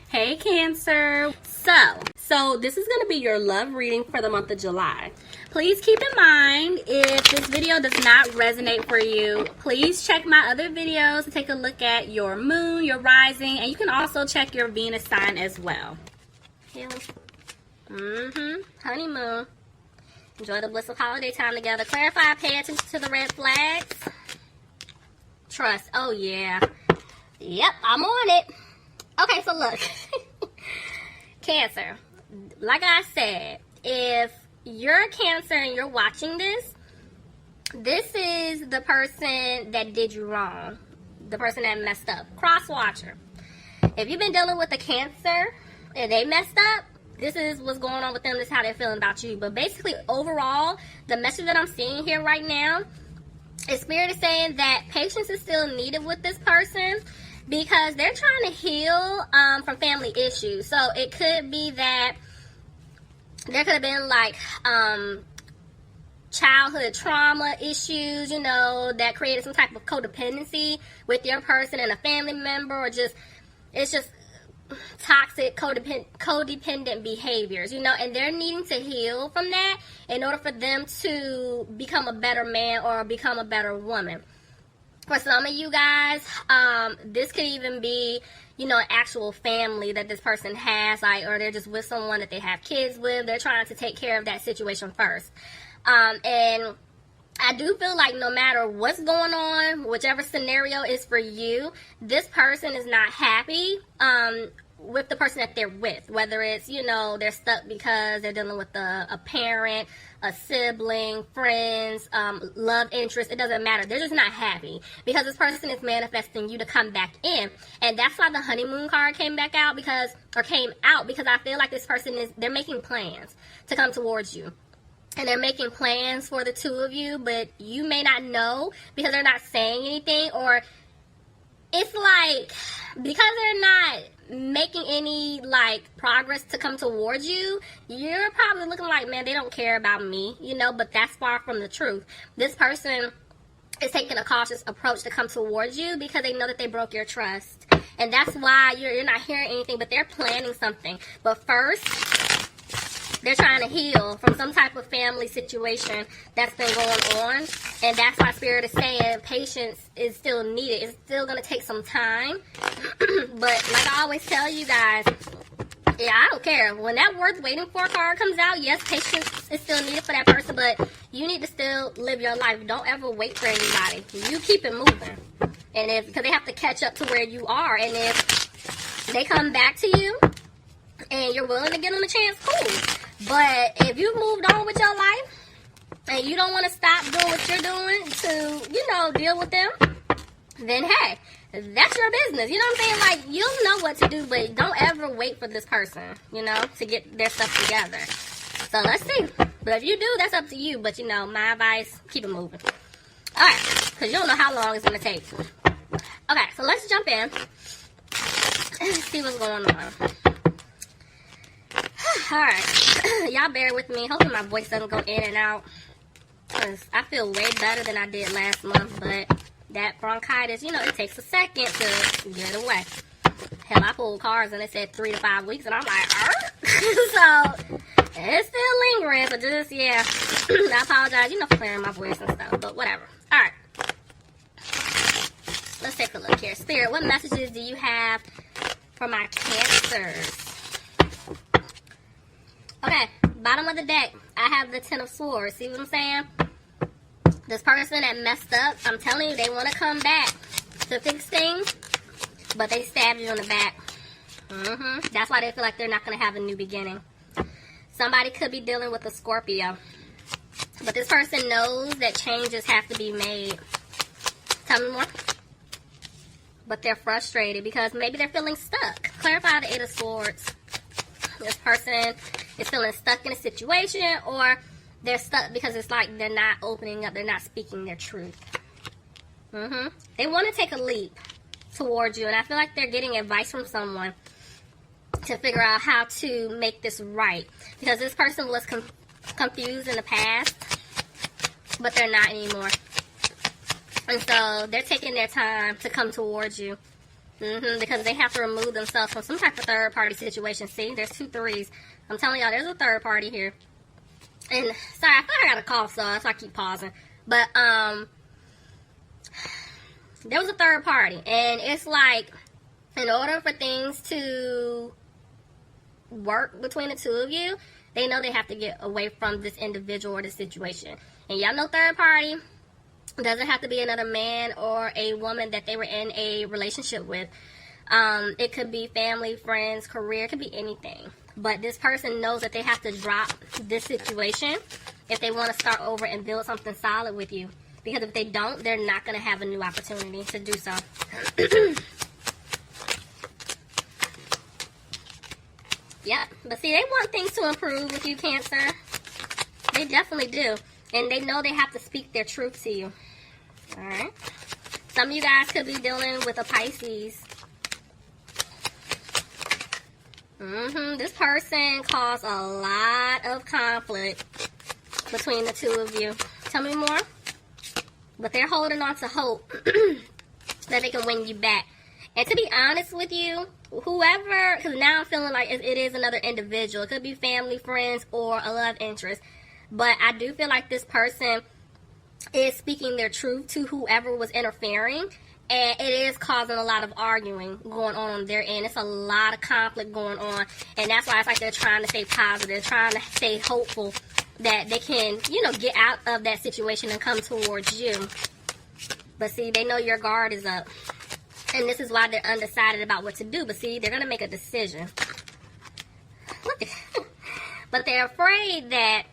Hey Cancer. So this is going to be your love reading for the month of July. Please keep in mind, if this video does not resonate for you, please check my other videos to take a look at your moon, your rising, and you can also check your Venus sign as well. Honeymoon. Enjoy the bliss of holiday time together. Clarify, pay attention to the red flags. Trust. Oh yeah. Yep, I'm on it. Okay, so look. Cancer. Like I said, if you're a Cancer and you're watching this, this is the person that did you wrong. The person that messed up. Cross-watcher. If you've been dealing with a Cancer and they messed up, this is what's going on with them. This is how they're feeling about you. But basically, overall, the message that I'm seeing here right now is Spirit is saying that patience is still needed with this person because they're trying to heal from family issues. So it could be that there could have been like childhood trauma issues, you know, that created some type of codependency with your person and a family member, or just it's just toxic codependent behaviors, you know, and they're needing to heal from that in order for them to become a better man or become a better woman. For some of you guys, this could even be, you know, an actual family that this person has, like, or they're just with someone that they have kids with. They're trying to take care of that situation first. And I do feel like no matter what's going on, whichever scenario is for you, this person is not happy with the person that they're with. Whether it's, you know, they're stuck because they're dealing with a parent, a sibling, friends, love interest. It doesn't matter. They're just not happy because this person is manifesting you to come back in. And that's why the honeymoon card came out because I feel like this person they're making plans to come towards you. And they're making plans for the two of you, but you may not know because they're not saying anything, or it's like because they're not making any like progress to come towards you, you're probably looking like, man, they don't care about me, you know, but that's far from the truth. This person is taking a cautious approach to come towards you because they know that they broke your trust. And that's why you're not hearing anything, but they're planning something. But first, they're trying to heal from some type of family situation that's been going on. And that's why Spirit is saying patience is still needed. It's still going to take some time. But like I always tell you guys, yeah, I don't care. When that worth waiting for card comes out, yes, patience is still needed for that person. But you need to still live your life. Don't ever wait for anybody. You keep it moving. And because they have to catch up to where you are. And if they come back to you and you're willing to give them a chance, cool. But if you've moved on with your life and you don't want to stop doing what you're doing to, you know, deal with them, then hey, that's your business. You know what I'm saying? Like, you'll know what to do, but don't ever wait for this person, you know, to get their stuff together. So let's see. But if you do, that's up to you. But, you know, my advice, keep it moving. All right, because you don't know how long it's going to take. Okay, so let's jump in and see what's going on. Alright, y'all bear with me. Hopefully my voice doesn't go in and out, because I feel way better than I did last month, but that bronchitis, you know, it takes a second to get away. Hell, I pulled cards and it said 3 to 5 weeks, and I'm like, so it's still lingering, so just, yeah, I apologize, you know, for clearing my voice and stuff, but whatever. Alright, let's take a look here. Spirit, what messages do you have for my Cancers? Okay, bottom of the deck, I have the 10 of Swords. See what I'm saying? This person that messed up, I'm telling you, they want to come back to fix things, but they stabbed you in the back. That's why they feel like they're not going to have a new beginning. Somebody could be dealing with a Scorpio, but this person knows that changes have to be made. Tell me more. But they're frustrated because maybe they're feeling stuck. Clarify the 8 of Swords. This person is feeling stuck in a situation, or they're stuck because it's like they're not opening up, they're not speaking their truth. They want to take a leap towards you, and I feel like they're getting advice from someone to figure out how to make this right. Because this person was confused in the past, but they're not anymore. And so they're taking their time to come towards you. Because they have to remove themselves from some type of third party situation. See, there's 2 3s. I'm telling y'all, there's a third party here. And sorry, I thought I got a cough, so that's why I keep pausing. But there was a third party, and it's like, in order for things to work between the two of you, they know they have to get away from this individual or this situation. And y'all know third party doesn't have to be another man or a woman that they were in a relationship with. It could be family, friends, career, it could be anything. But this person knows that they have to drop this situation if they want to start over and build something solid with you. Because if they don't, they're not going to have a new opportunity to do so. Yep. But see, they want things to improve with you, Cancer. They definitely do. And they know they have to speak their truth to you. Alright? Some of you guys could be dealing with a Pisces. This person caused a lot of conflict between the two of you. Tell me more. But they're holding on to hope that they can win you back. And to be honest with you, whoever, because now I'm feeling like it is another individual. It could be family, friends, or a love interest. But I do feel like this person is speaking their truth to whoever was interfering. And it is causing a lot of arguing going on their end. It's a lot of conflict going on. And that's why it's like they're trying to stay positive, trying to stay hopeful that they can, get out of that situation and come towards you. But see, they know your guard is up. And this is why they're undecided about what to do. But see, they're going to make a decision. But they're afraid that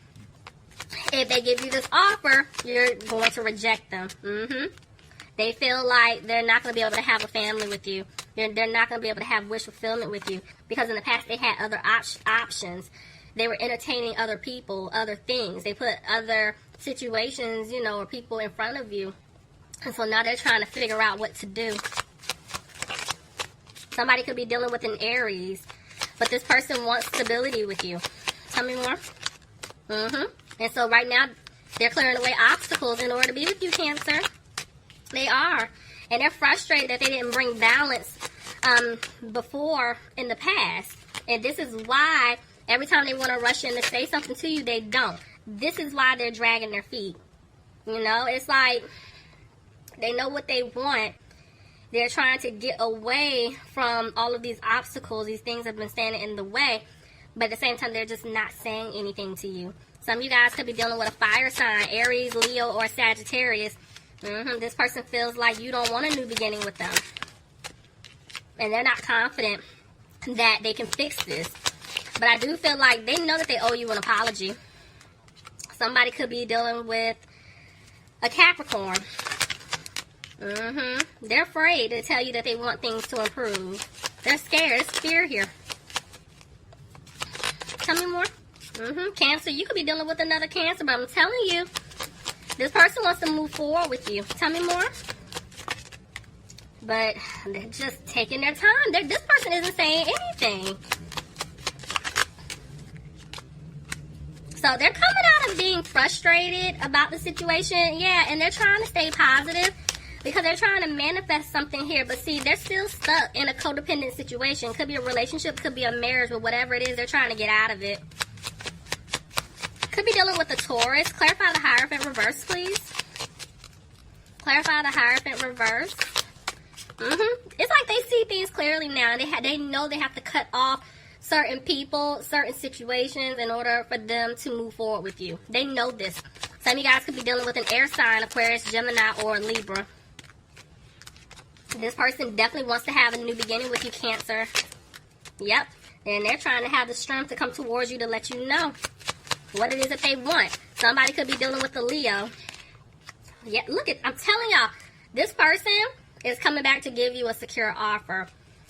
if they give you this offer, you're going to reject them. They feel like they're not going to be able to have a family with you. They're not going to be able to have wish fulfillment with you. Because in the past, they had other options. They were entertaining other people, other things. They put other situations, or people in front of you. And so now they're trying to figure out what to do. Somebody could be dealing with an Aries. But this person wants stability with you. Tell me more. And so right now, they're clearing away obstacles in order to be with you, Cancer. They are. And they're frustrated that they didn't bring balance before in the past. And this is why every time they want to rush in to say something to you, they don't. This is why they're dragging their feet. It's like they know what they want. They're trying to get away from all of these obstacles. These things have been standing in the way. But at the same time, they're just not saying anything to you. Some of you guys could be dealing with a fire sign, Aries, Leo, or Sagittarius. This person feels like you don't want a new beginning with them. And they're not confident that they can fix this. But I do feel like they know that they owe you an apology. Somebody could be dealing with a Capricorn. They're afraid to tell you that they want things to improve. They're scared. There's fear here. Tell me more. Cancer, you could be dealing with another Cancer, but I'm telling you, this person wants to move forward with you. Tell me more. But they're just taking their time. This person isn't saying anything. So they're coming out of being frustrated about the situation. Yeah, and they're trying to stay positive because they're trying to manifest something here. But see, they're still stuck in a codependent situation. Could be a relationship, could be a marriage, but whatever it is, they're trying to get out of it. Could be dealing with a Taurus. Clarify the Hierophant reverse, please. Clarify the Hierophant reverse. It's like they see things clearly now. And they know they have to cut off certain people, certain situations in order for them to move forward with you. They know this. Some of you guys could be dealing with an air sign, Aquarius, Gemini, or Libra. This person definitely wants to have a new beginning with you, Cancer. Yep. And they're trying to have the strength to come towards you to let you know what it is that they want. Somebody could be dealing with a Leo. Yeah, I'm telling y'all, this person is coming back to give you a secure offer.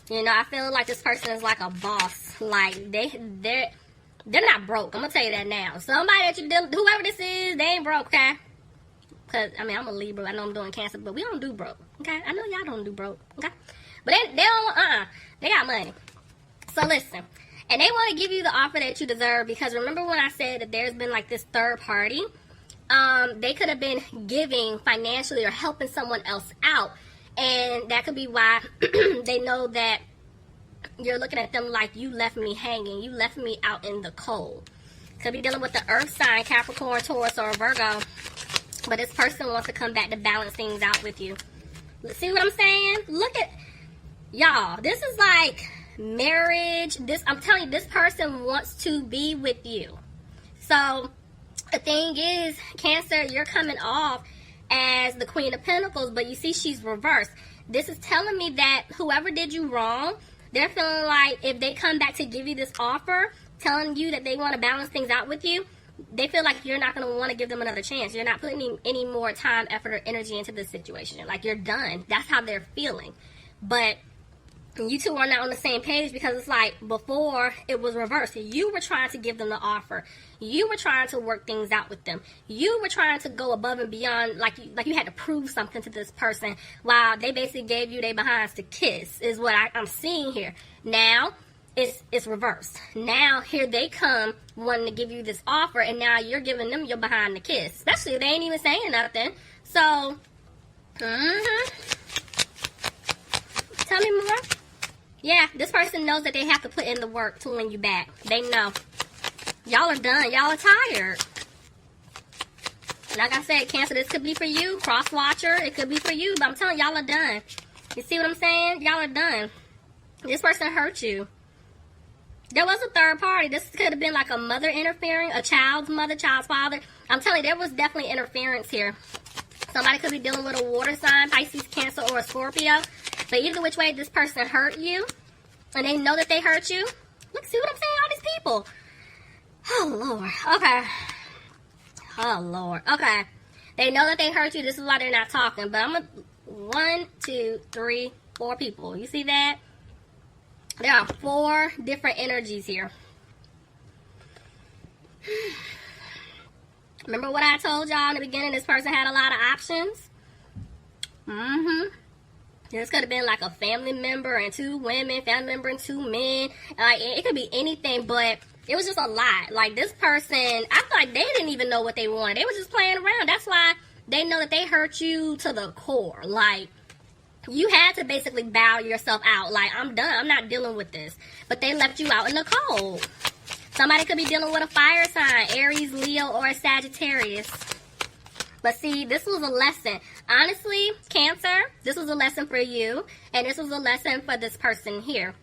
I feel like this person is like a boss. Like, they're not broke. I'm going to tell you that now. Somebody that you deal, whoever this is, they ain't broke, okay? Because, I'm a Libra. I know I'm doing Cancer, but we don't do broke, okay? I know y'all don't do broke, okay? But they don't, they got money. So listen. And they want to give you the offer that you deserve because remember when I said that there's been like this third party? They could have been giving financially or helping someone else out. And that could be why they know that you're looking at them like, you left me hanging. You left me out in the cold. Could be dealing with the earth sign, Capricorn, Taurus, or Virgo. But this person wants to come back to balance things out with you. See what I'm saying? Look at, y'all, this is like marriage. I'm telling you, this person wants to be with you. So the thing is, Cancer, you're coming off as the Queen of Pentacles, but you see she's reversed. This is telling me that whoever did you wrong, they're feeling like if they come back to give you this offer, telling you that they want to balance things out with you, they feel like you're not going to want to give them another chance. You're not putting any more time, effort, or energy into this situation. Like, you're done. That's how they're feeling. But you two are not on the same page, because it's like before it was reversed. You were trying to give them the offer. You were trying to work things out with them. You were trying to go above and beyond, like you had to prove something to this person, while they basically gave you their behinds to kiss, is what I'm seeing here. Now it's reversed. Now here they come wanting to give you this offer, and now you're giving them your behind to kiss, especially if they ain't even saying nothing. So tell me more. Yeah, this person knows that they have to put in the work to win you back. They know. Y'all are done. Y'all are tired. Like I said, Cancer, this could be for you. Cross watcher, it could be for you. But I'm telling y'all are done. You see what I'm saying? Y'all are done. This person hurt you. There was a third party. This could have been like a mother interfering, a child's mother, child's father. I'm telling you, there was definitely interference here. Somebody could be dealing with a water sign, Pisces, Cancer, or a Scorpio. But either which way, this person hurt you, and they know that they hurt you. Look, see what I'm saying? All these people. Oh, Lord. Okay. Oh, Lord. Okay. They know that they hurt you. This is why they're not talking. But I'm going to... 1, 2, 3, 4 people. You see that? There are 4 different energies here. Remember what I told y'all in the beginning? This person had a lot of options. This could have been like a family member and 2 women, family member and 2 men. Like, it could be anything, but it was just a lot. Like, this person, I feel like they didn't even know what they wanted. They were just playing around. That's why they know that they hurt you to the core. Like, you had to basically bow yourself out. Like, I'm done. I'm not dealing with this. But they left you out in the cold. Somebody could be dealing with a fire sign, Aries, Leo, or a Sagittarius. But see, this was a lesson. Honestly, Cancer, this was a lesson for you. And this was a lesson for this person here.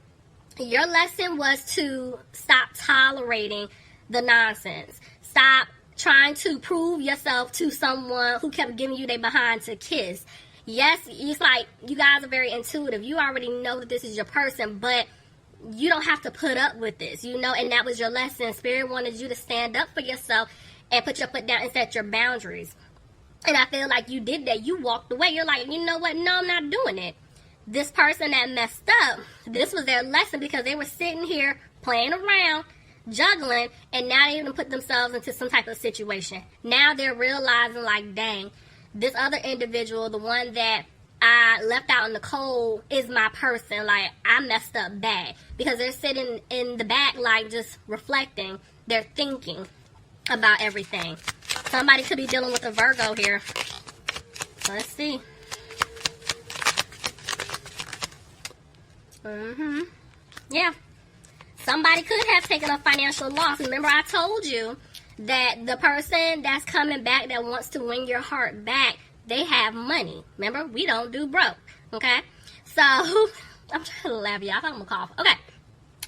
Your lesson was to stop tolerating the nonsense. Stop trying to prove yourself to someone who kept giving you their behind to kiss. Yes, it's like you guys are very intuitive. You already know that this is your person, but you don't have to put up with this, you know, and that was your lesson. Spirit wanted you to stand up for yourself and put your foot down and set your boundaries. And I feel like you did that. You walked away. You're like, you know what? No, I'm not doing it. This person that messed up, this was their lesson, because they were sitting here playing around, juggling, and now they even put themselves into some type of situation. Now they're realizing, like, dang, this other individual, the one that I left out in the cold, is my person. Like, I messed up bad. Because they're sitting in the back, like, just reflecting. They're thinking about everything. Somebody could be dealing with a Virgo here. So let's see. Yeah. Somebody could have taken a financial loss. Remember, I told you that the person that's coming back that wants to win your heart back, they have money. Remember, we don't do broke. Okay? So, I'm trying to laugh, y'all. I thought I'm going to cough. Okay.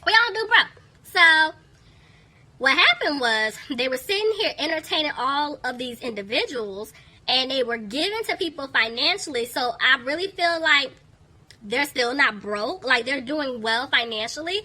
We don't do broke. So, what happened was they were sitting here entertaining all of these individuals, and they were giving to people financially. So, I really feel like they're still not broke. Like, they're doing well financially.